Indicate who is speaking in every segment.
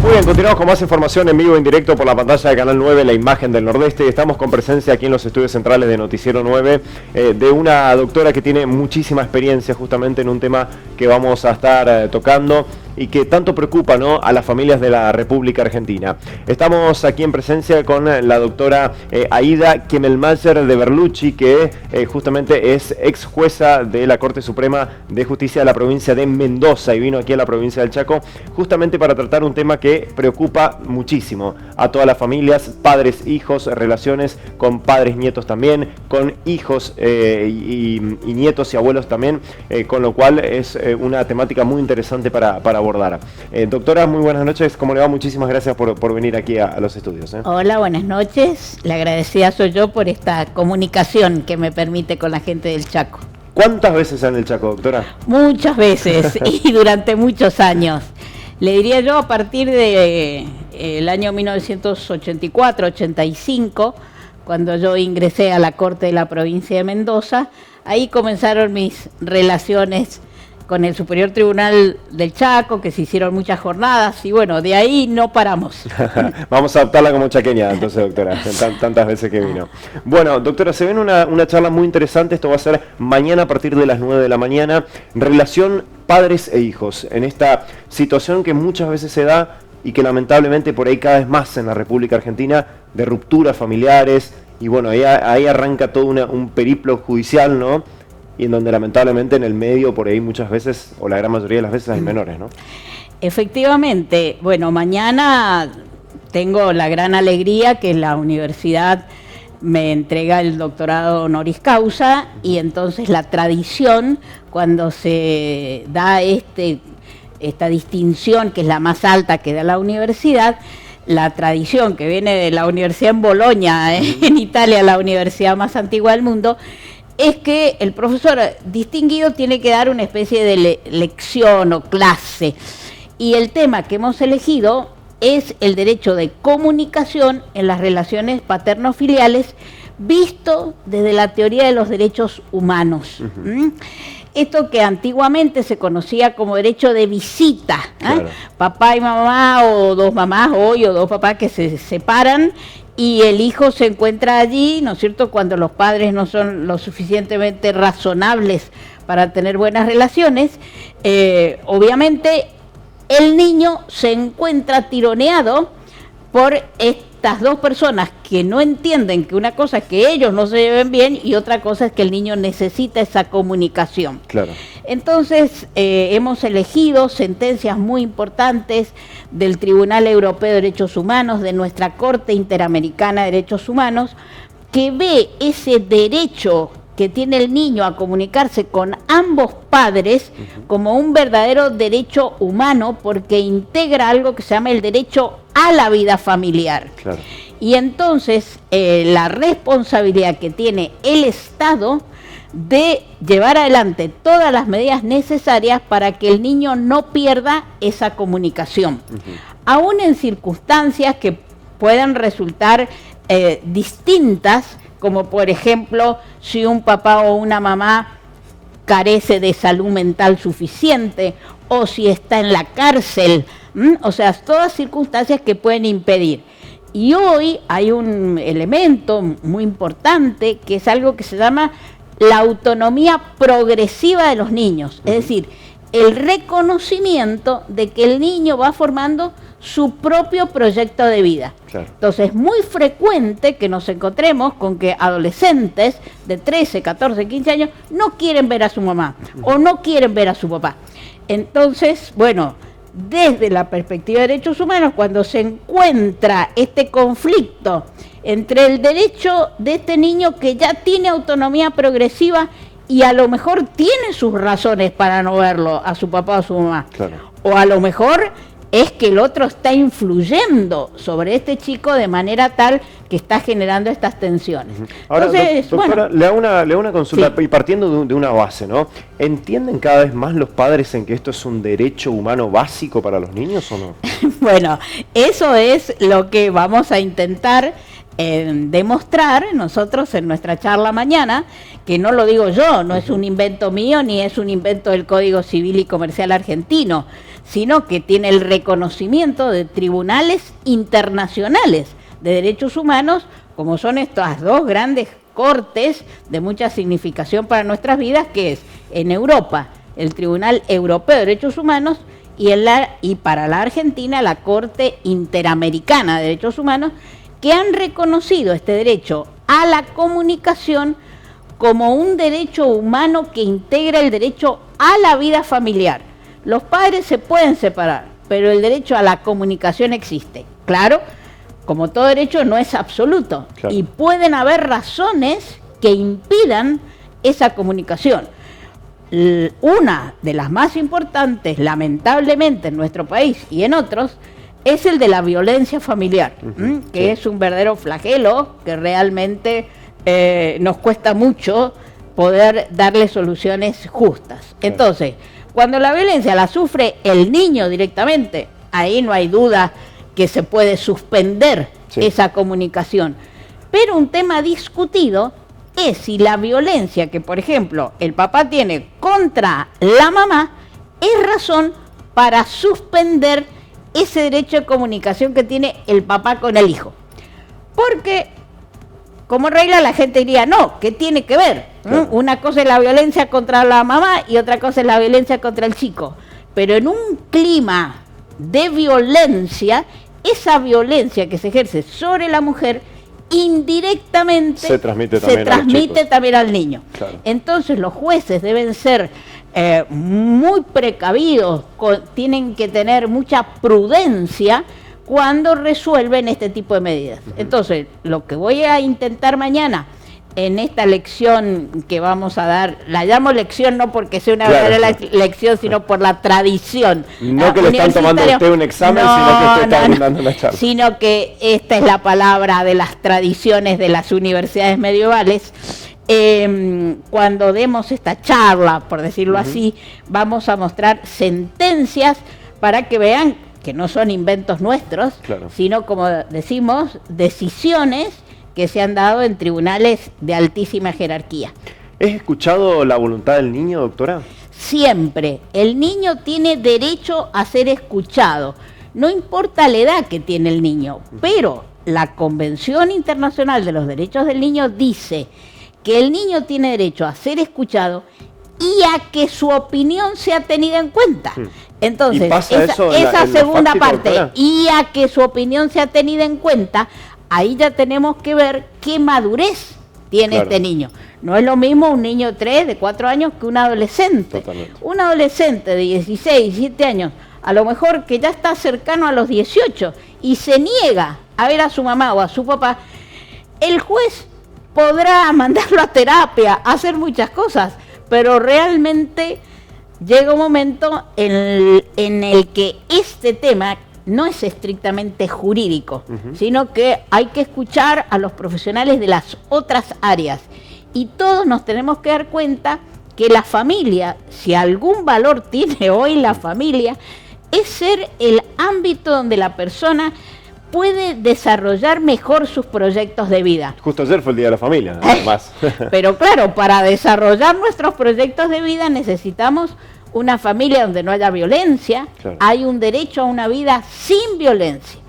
Speaker 1: Muy bien, continuamos con más información en vivo, en directo por la pantalla de Canal 9, La Imagen del Nordeste. Estamos con presencia aquí en los estudios centrales de Noticiero 9 de una doctora que tiene muchísima experiencia justamente en un tema que vamos a estar tocando y que tanto preocupa, ¿no?, a las familias de la República Argentina. Estamos aquí en presencia con la doctora Aida Kemelmacher de Berlucci, que justamente es ex jueza de la Corte Suprema de Justicia de la provincia de Mendoza y vino aquí a la provincia del Chaco justamente para tratar un tema que preocupa muchísimo a todas las familias, padres, hijos, relaciones con padres, nietos también, con hijos y nietos y abuelos también, con lo cual es una temática muy interesante para abordar. Doctora, muy buenas noches, ¿cómo le va? Muchísimas gracias por venir aquí a los estudios.
Speaker 2: Hola, buenas noches, la agradecida soy yo por esta comunicación que me permite con la gente del Chaco.
Speaker 1: ¿Cuántas veces en el Chaco, doctora?
Speaker 2: Muchas veces y durante muchos años. Le diría yo a partir de el año 1984-85, cuando yo ingresé a la Corte de la provincia de Mendoza, ahí comenzaron mis relaciones con el Superior Tribunal del Chaco, que se hicieron muchas jornadas, y bueno, de ahí no paramos.
Speaker 1: Vamos a adoptarla como chaqueña, entonces, doctora, tantas veces que vino. Bueno, doctora, se ven una charla muy interesante, esto va a ser mañana a partir de las 9 de la mañana, relación padres e hijos, en esta situación que muchas veces se da y que lamentablemente por ahí cada vez más en la República Argentina, de rupturas familiares, y bueno, ahí arranca todo un periplo judicial, ¿no?, y en donde lamentablemente en el medio por ahí muchas veces, o la gran mayoría de las veces, hay menores, ¿no?
Speaker 2: Efectivamente, bueno, mañana tengo la gran alegría que la universidad me entrega el doctorado honoris causa y entonces la tradición, cuando se da esta distinción, que es la más alta que da la universidad, la tradición que viene de la universidad en Bolonia, en Italia, la universidad más antigua del mundo, es que el profesor distinguido tiene que dar una especie de lección o clase. Y el tema que hemos elegido es el derecho de comunicación en las relaciones paterno-filiales, visto desde la teoría de los derechos humanos. Esto que antiguamente se conocía como derecho de visita, claro. Papá y mamá, o dos mamás hoy, o dos papás que se separan, y el hijo se encuentra allí, ¿no es cierto?, cuando los padres no son lo suficientemente razonables para tener buenas relaciones, obviamente el niño se encuentra tironeado por estas dos personas que no entienden que una cosa es que ellos no se lleven bien y otra cosa es que el niño necesita esa comunicación. Claro. Entonces hemos elegido sentencias muy importantes del Tribunal Europeo de Derechos Humanos, de nuestra Corte Interamericana de Derechos Humanos, que ve ese derecho que tiene el niño a comunicarse con ambos padres como un verdadero derecho humano, porque integra algo que se llama el derecho a la vida familiar. Claro. Y entonces la responsabilidad que tiene el Estado de llevar adelante todas las medidas necesarias para que el niño no pierda esa comunicación, aún en circunstancias que puedan resultar distintas, como por ejemplo si un papá o una mamá carece de salud mental suficiente o si está en la cárcel, o sea, todas circunstancias que pueden impedir. Y hoy hay un elemento muy importante que es algo que se llama la autonomía progresiva de los niños, es decir, el reconocimiento de que el niño va formando su propio proyecto de vida. Claro. Entonces es muy frecuente que nos encontremos con que adolescentes de 13, 14, 15 años no quieren ver a su mamá o no quieren ver a su papá. Entonces, bueno, desde la perspectiva de derechos humanos, cuando se encuentra este conflicto entre el derecho de este niño que ya tiene autonomía progresiva y a lo mejor tiene sus razones para no verlo a su papá o a su mamá, claro, o a lo mejor es que el otro está influyendo sobre este chico de manera tal que está generando estas tensiones.
Speaker 1: Ahora, entonces, doctora, bueno, le hago una consulta, sí, y partiendo de una base, ¿no? ¿Entienden cada vez más los padres en que esto es un derecho humano básico para los niños o no?
Speaker 2: Bueno, eso es lo que vamos a intentar demostrar nosotros en nuestra charla mañana, que no lo digo yo, no es un invento mío ni es un invento del Código Civil y Comercial argentino, sino que tiene el reconocimiento de tribunales internacionales de derechos humanos, como son estas dos grandes cortes de mucha significación para nuestras vidas, que es en Europa el Tribunal Europeo de Derechos Humanos y para la Argentina la Corte Interamericana de Derechos Humanos, que han reconocido este derecho a la comunicación como un derecho humano que integra el derecho a la vida familiar. Los padres se pueden separar, pero el derecho a la comunicación existe. Claro, como todo derecho no es absoluto, claro, y pueden haber razones que impidan esa comunicación. Una de las más importantes, lamentablemente en nuestro país y en otros, es el de la violencia familiar, que sí, es un verdadero flagelo que realmente nos cuesta mucho poder darle soluciones justas. Claro. Entonces, cuando la violencia la sufre el niño directamente, ahí no hay duda que se puede suspender, sí, esa comunicación. Pero un tema discutido es si la violencia que, por ejemplo, el papá tiene contra la mamá es razón para suspender ese derecho de comunicación que tiene el papá con el hijo. Porque, como regla, la gente diría, no, ¿qué tiene que ver? Claro. Una cosa es la violencia contra la mamá y otra cosa es la violencia contra el chico. Pero en un clima de violencia, esa violencia que se ejerce sobre la mujer indirectamente se transmite también al niño. Claro. Entonces los jueces deben ser muy precavidos, tienen que tener mucha prudencia cuando resuelven este tipo de medidas. Entonces, lo que voy a intentar mañana en esta lección que vamos a dar, la llamo lección no porque sea una verdadera lección, sino por la tradición.
Speaker 1: No que le están tomando a usted un examen, no, sino que usted está brindando una charla.
Speaker 2: Sino que esta es la palabra de las tradiciones de las universidades medievales. Cuando demos esta charla, por decirlo así, vamos a mostrar sentencias para que vean que no son inventos nuestros, claro, sino, como decimos, decisiones que se han dado en tribunales de altísima jerarquía.
Speaker 1: ¿Es escuchado la voluntad del niño, doctora?
Speaker 2: Siempre. El niño tiene derecho a ser escuchado. No importa la edad que tiene el niño, pero la Convención Internacional de los Derechos del Niño dice que el niño tiene derecho a ser escuchado y a que su opinión sea tenida en cuenta. Entonces, esa segunda parte, doctora, y a que su opinión sea tenida en cuenta, ahí ya tenemos que ver qué madurez tiene, claro, este niño. No es lo mismo un niño de 3, de 4 años que un adolescente. Totalmente. Un adolescente de 16, 17 años, a lo mejor que ya está cercano a los 18 y se niega a ver a su mamá o a su papá, el juez podrá mandarlo a terapia, hacer muchas cosas, pero realmente llega un momento en el que este tema no es estrictamente jurídico, sino que hay que escuchar a los profesionales de las otras áreas. Y todos nos tenemos que dar cuenta que la familia, si algún valor tiene hoy la familia, es ser el ámbito donde la persona puede desarrollar mejor sus proyectos de vida.
Speaker 1: Justo ayer fue el Día de la Familia, además.
Speaker 2: Pero claro, para desarrollar nuestros proyectos de vida necesitamos una familia donde no haya violencia, claro, hay un derecho a una vida sin violencia,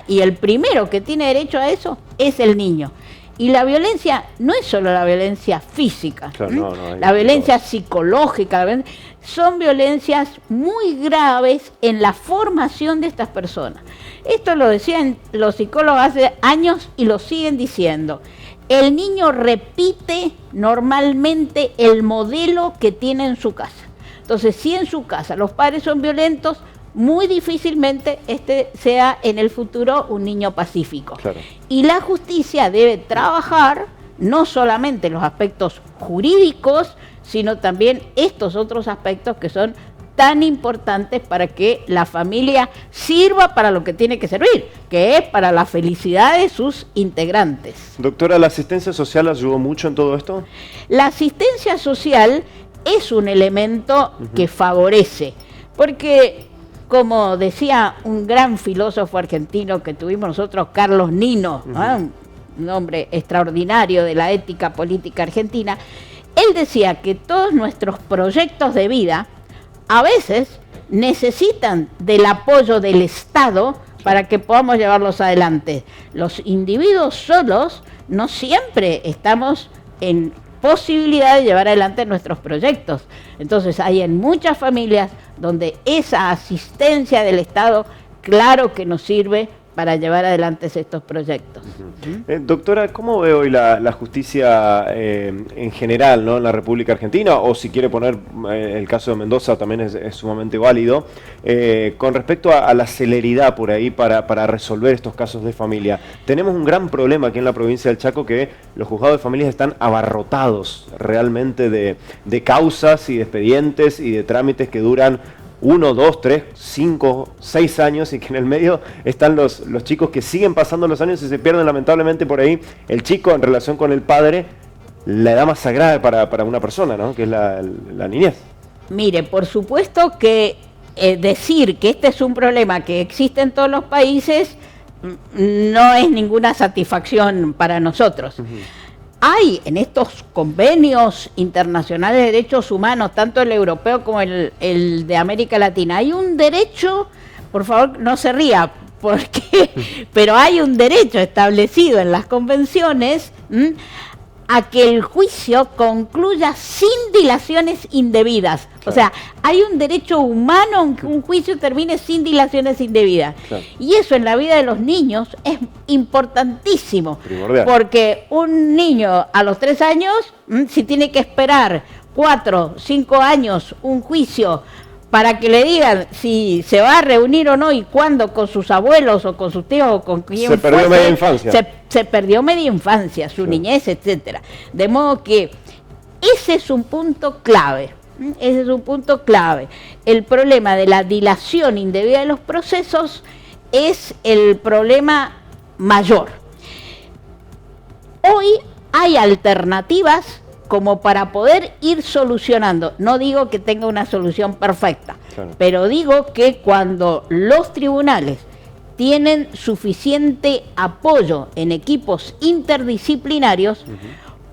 Speaker 2: y el primero que tiene derecho a eso es el niño. Y la violencia no es solo la violencia física, claro, la violencia psicológica, son violencias muy graves en la formación de estas personas. Esto lo decían los psicólogos hace años y lo siguen diciendo. El niño repite normalmente el modelo que tiene en su casa. Entonces, si en su casa los padres son violentos, muy difícilmente sea en el futuro un niño pacífico. Claro. Y la justicia debe trabajar no solamente los aspectos jurídicos, sino también estos otros aspectos que son tan importantes para que la familia sirva para lo que tiene que servir, que es para la felicidad de sus integrantes.
Speaker 1: Doctora, ¿la asistencia social ayudó mucho en todo esto?
Speaker 2: La asistencia social es un elemento que favorece, porque, como decía un gran filósofo argentino que tuvimos nosotros, Carlos Nino, un hombre extraordinario de la ética política argentina, él decía que todos nuestros proyectos de vida a veces necesitan del apoyo del Estado para que podamos llevarlos adelante. Los individuos solos no siempre estamos en posibilidad de llevar adelante nuestros proyectos. Entonces hay en muchas familias donde esa asistencia del Estado, claro que nos sirve para llevar adelante estos proyectos.
Speaker 1: Doctora, ¿cómo ve hoy la justicia en general, ¿no?, en la República Argentina? O si quiere poner el caso de Mendoza, también es sumamente válido, con respecto a la celeridad por ahí para resolver estos casos de familia. Tenemos un gran problema aquí en la provincia del Chaco, que los juzgados de familias están abarrotados realmente de causas y de expedientes y de trámites que duran 1, 2, 3, 5, 6 años, y que en el medio están los chicos que siguen pasando los años y se pierden lamentablemente por ahí. El chico, en relación con el padre, la edad más sagrada para una persona, ¿no?, que es la niñez.
Speaker 2: Mire, por supuesto que decir que este es un problema que existe en todos los países no es ninguna satisfacción para nosotros. Hay en estos convenios internacionales de derechos humanos, tanto el europeo como el de América Latina, hay un derecho, por favor no se ría, pero hay un derecho establecido en las convenciones a que el juicio concluya sin dilaciones indebidas. Claro. O sea, hay un derecho humano en que un juicio termine sin dilaciones indebidas. Claro. Y eso en la vida de los niños es importantísimo. Primordial. Porque un niño a los 3 años, si tiene que esperar 4, 5 años un juicio para que le digan si se va a reunir o no y cuándo con sus abuelos o con sus tíos o con quien
Speaker 1: se perdió media infancia.
Speaker 2: Se perdió media infancia, su niñez, etcétera. De modo que ese es un punto clave. Ese es un punto clave. El problema de la dilación indebida de los procesos es el problema mayor. Hoy hay alternativas como para poder ir solucionando. No digo que tenga una solución perfecta, claro, pero digo que cuando los tribunales tienen suficiente apoyo en equipos interdisciplinarios,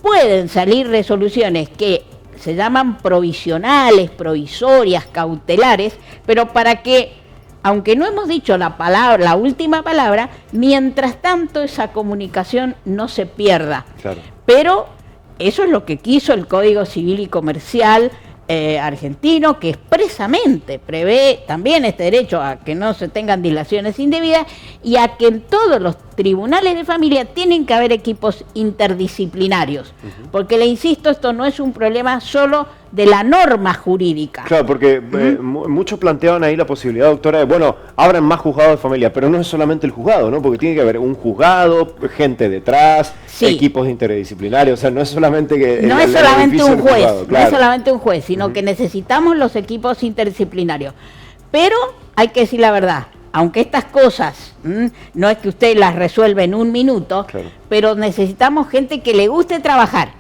Speaker 2: pueden salir resoluciones que se llaman provisionales, provisorias, cautelares, pero para que, aunque no hemos dicho la última palabra, mientras tanto esa comunicación no se pierda. Claro. Pero eso es lo que quiso el Código Civil y Comercial argentino, que expresamente prevé también este derecho a que no se tengan dilaciones indebidas y a que en todos los tribunales de familia tienen que haber equipos interdisciplinarios. Porque le insisto, esto no es un problema solo de la norma jurídica.
Speaker 1: Claro, porque muchos planteaban ahí la posibilidad, doctora, de, bueno, abran más juzgados de familia, pero no es solamente el juzgado, ¿no? Porque tiene que haber un juzgado, gente detrás, sí, equipos interdisciplinarios, o sea, no es solamente que
Speaker 2: no es solamente un juez, juzgado, claro, no es solamente un juez, sino que necesitamos los equipos interdisciplinarios. Pero hay que decir la verdad, aunque estas cosas no es que usted las resuelve en un minuto, claro, pero necesitamos gente que le guste trabajar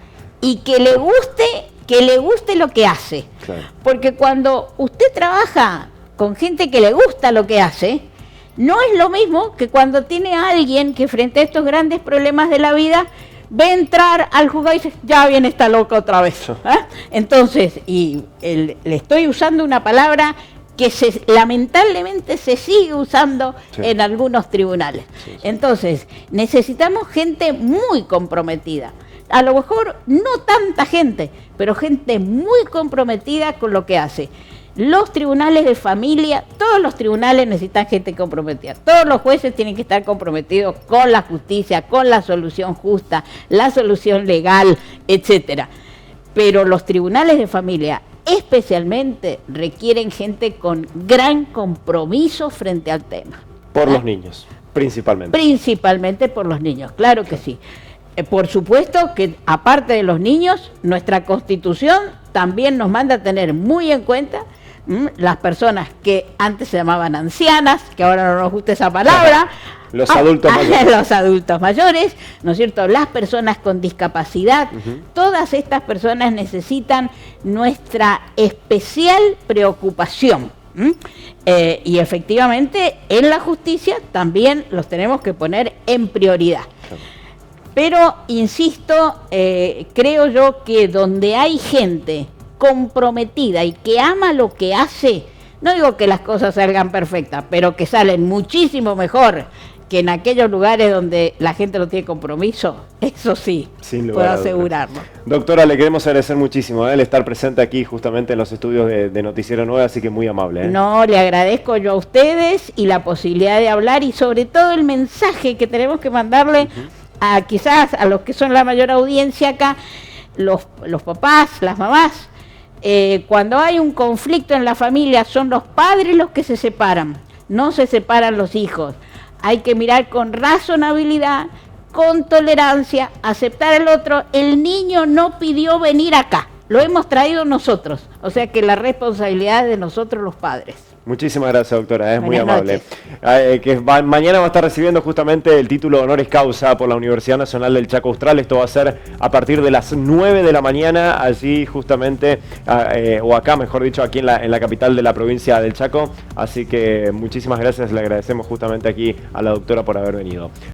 Speaker 2: y que le guste lo que hace. Claro. Porque cuando usted trabaja con gente que le gusta lo que hace, no es lo mismo que cuando tiene a alguien que frente a estos grandes problemas de la vida ve entrar al juzgado y dice, ya viene esta loca otra vez. Entonces, le estoy usando una palabra que lamentablemente se sigue usando en algunos tribunales. Entonces, necesitamos gente muy comprometida. A lo mejor no tanta gente, pero gente muy comprometida con lo que hace. Los tribunales de familia, todos los tribunales necesitan gente comprometida. Todos los jueces tienen que estar comprometidos con la justicia, con la solución justa, la solución legal, etcétera. Pero los tribunales de familia especialmente requieren gente con gran compromiso frente al tema.
Speaker 1: Por los niños, principalmente.
Speaker 2: Principalmente por los niños, claro que sí. Por supuesto que aparte de los niños, nuestra Constitución también nos manda a tener muy en cuenta las personas que antes se llamaban ancianas, que ahora no nos gusta esa palabra.
Speaker 1: Los adultos mayores.
Speaker 2: Los adultos mayores, ¿no es cierto? Las personas con discapacidad. Todas estas personas necesitan nuestra especial preocupación. Y efectivamente en la justicia también los tenemos que poner en prioridad. Pero, insisto, creo yo que donde hay gente comprometida y que ama lo que hace, No digo que las cosas salgan perfectas, pero que salen muchísimo mejor que en aquellos lugares donde la gente no tiene compromiso, eso sí, puedo asegurarlo.
Speaker 1: Doctora, le queremos agradecer muchísimo el estar presente aquí justamente en los estudios de Noticiero 9, así que muy amable.
Speaker 2: No, le agradezco yo a ustedes y la posibilidad de hablar y sobre todo el mensaje que tenemos que mandarle a quizás a los que son la mayor audiencia acá, los papás, las mamás. Cuando hay un conflicto en la familia son los padres los que se separan, no se separan los hijos. Hay que mirar con razonabilidad, con tolerancia, aceptar al otro. El niño no pidió venir acá, lo hemos traído nosotros. O sea que la responsabilidad es de nosotros los padres.
Speaker 1: Muchísimas gracias, doctora, es muy amable. Mañana va a estar recibiendo justamente el título honoris causa por la Universidad Nacional del Chaco Austral. Esto va a ser a partir de las 9 de la mañana, allí justamente, o acá, mejor dicho, aquí en la capital de la provincia del Chaco. Así que muchísimas gracias, le agradecemos justamente aquí a la doctora por haber venido.